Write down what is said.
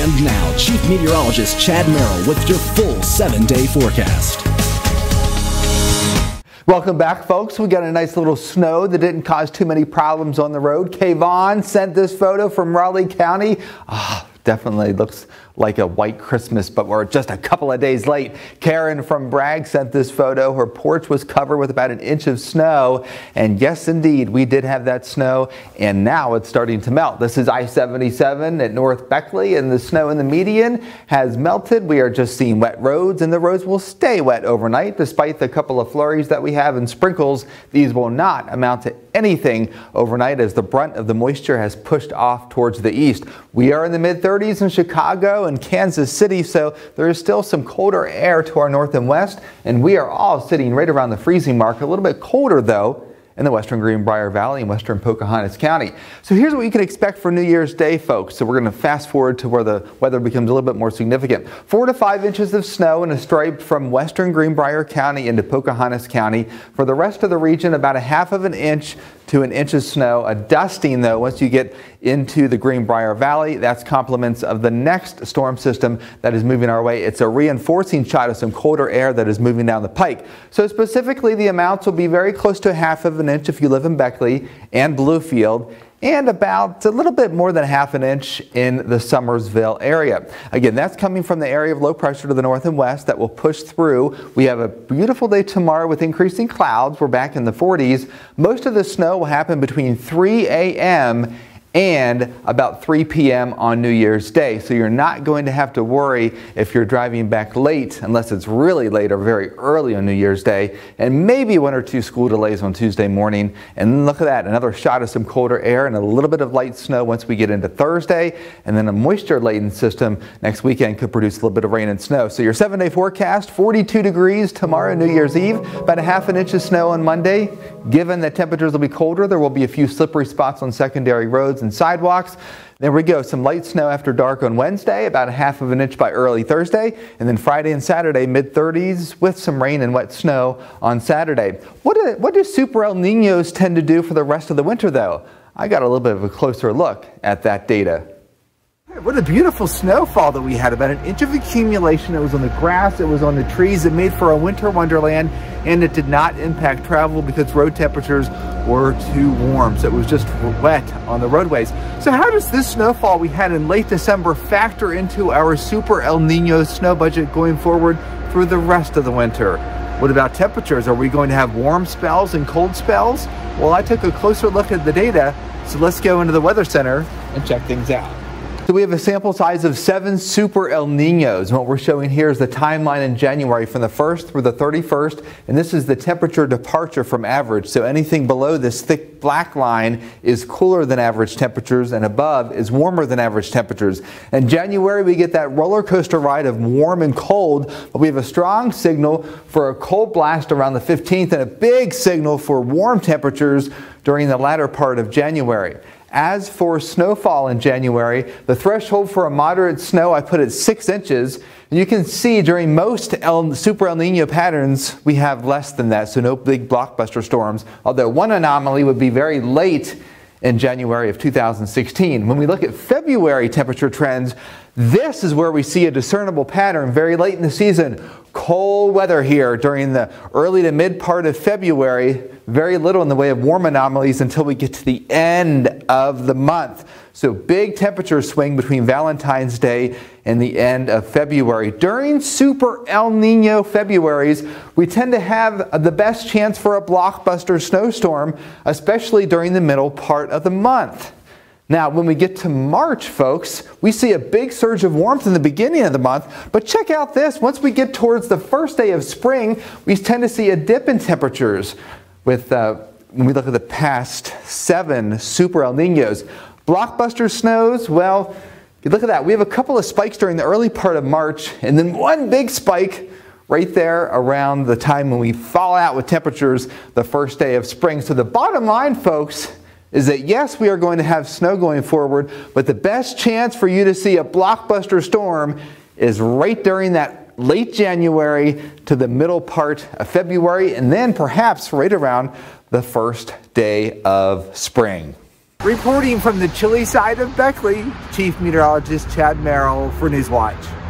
And now, Chief Meteorologist Chad Merrill with your full 7-day forecast. Welcome back, folks. We got a nice little snow that didn't cause too many problems on the road. Kayvon sent this photo from Raleigh County. Definitely looks like a white Christmas, but we're just a couple of days late. Karen from Bragg sent this photo. Her porch was covered with about an inch of snow. And yes, indeed, we did have that snow, and now it's starting to melt. This is I-77 at North Beckley, and the snow in the median has melted. We are just seeing wet roads, and the roads will stay wet overnight. Despite the couple of flurries that we have and sprinkles, these will not amount to anything overnight as the brunt of the moisture has pushed off towards the east. We are in the mid-30s in Chicago and Kansas City, so there is still some colder air to our north and west, and we are all sitting right around the freezing mark. A little bit colder, though, in the western Greenbrier Valley and western Pocahontas County. So here's what you can expect for New Year's Day, folks. So we're going to fast forward to where the weather becomes a little bit more significant. 4 to 5 inches of snow in a stripe from western Greenbrier County into Pocahontas County. For the rest of the region, about a half of an inch to an inch of snow. A dusting, though, once you get into the Greenbrier Valley. That's compliments of the next storm system that is moving our way. It's a reinforcing shot of some colder air that is moving down the pike. So specifically, the amounts will be very close to a half of an inch if you live in Beckley and Bluefield, and about a little bit more than half an inch in the Summersville area. Again, that's coming from the area of low pressure to the north and west that will push through. We have a beautiful day tomorrow with increasing clouds. We're back in the 40s. Most of the snow will happen between 3 a.m. and about 3 p.m. on New Year's Day. So you're not going to have to worry if you're driving back late, unless it's really late or very early on New Year's Day, and maybe 1 or 2 school delays on Tuesday morning. And look at that, another shot of some colder air and a little bit of light snow once we get into Thursday, and then a moisture-laden system next weekend could produce a little bit of rain and snow. So your 7-day forecast, 42 degrees tomorrow, New Year's Eve, about a half an inch of snow on Monday. Given that temperatures will be colder, there will be a few slippery spots on secondary roads and sidewalks. There we go, some light snow after dark on Wednesday, about a half of an inch by early Thursday, and then Friday and Saturday, mid-30s with some rain and wet snow on Saturday. What do Super El Ninos tend to do for the rest of the winter, though? I got a little bit of a closer look at that data. What a beautiful snowfall that we had, about an inch of accumulation. It was on the grass, it was on the trees. It made for a winter wonderland, and it did not impact travel because road temperatures were too warm. So it was just wet on the roadways. So how does this snowfall we had in late December factor into our Super El Nino snow budget going forward through the rest of the winter? What about temperatures? Are we going to have warm spells and cold spells? Well, I took a closer look at the data, so let's go into the Weather Center and check things out. So we have a sample size of 7 Super El Ninos. And what we're showing here is the timeline in January from the 1st through the 31st. And this is the temperature departure from average. So anything below this thick black line is cooler than average temperatures, and above is warmer than average temperatures. In January, we get that roller coaster ride of warm and cold, but we have a strong signal for a cold blast around the 15th and a big signal for warm temperatures during the latter part of January. As for snowfall in January, the threshold for a moderate snow, I put at 6 inches. And you can see during most Super El Nino patterns, we have less than that, so no big blockbuster storms. Although one anomaly would be very late in January of 2016. When we look at February temperature trends, this is where we see a discernible pattern very late in the season. Cold weather here during the early to mid part of February. Very little in the way of warm anomalies until we get to the end of the month. So big temperature swing between Valentine's Day and the end of February. During Super El Nino Februaries, we tend to have the best chance for a blockbuster snowstorm, especially during the middle part of the month. Now, when we get to March, folks, we see a big surge of warmth in the beginning of the month. But check out this. Once we get towards the first day of spring, we tend to see a dip in temperatures with, when we look at the past 7 Super El Ninos. Blockbuster snows, well, look at that. We have a couple of spikes during the early part of March, and then one big spike right there around the time when we fall out with temperatures the first day of spring. So the bottom line, folks, is that yes, we are going to have snow going forward, but the best chance for you to see a blockbuster storm is right during that late January to the middle part of February, and then perhaps right around the first day of spring. Reporting from the chilly side of Beckley, Chief Meteorologist Chad Merrill for Newswatch.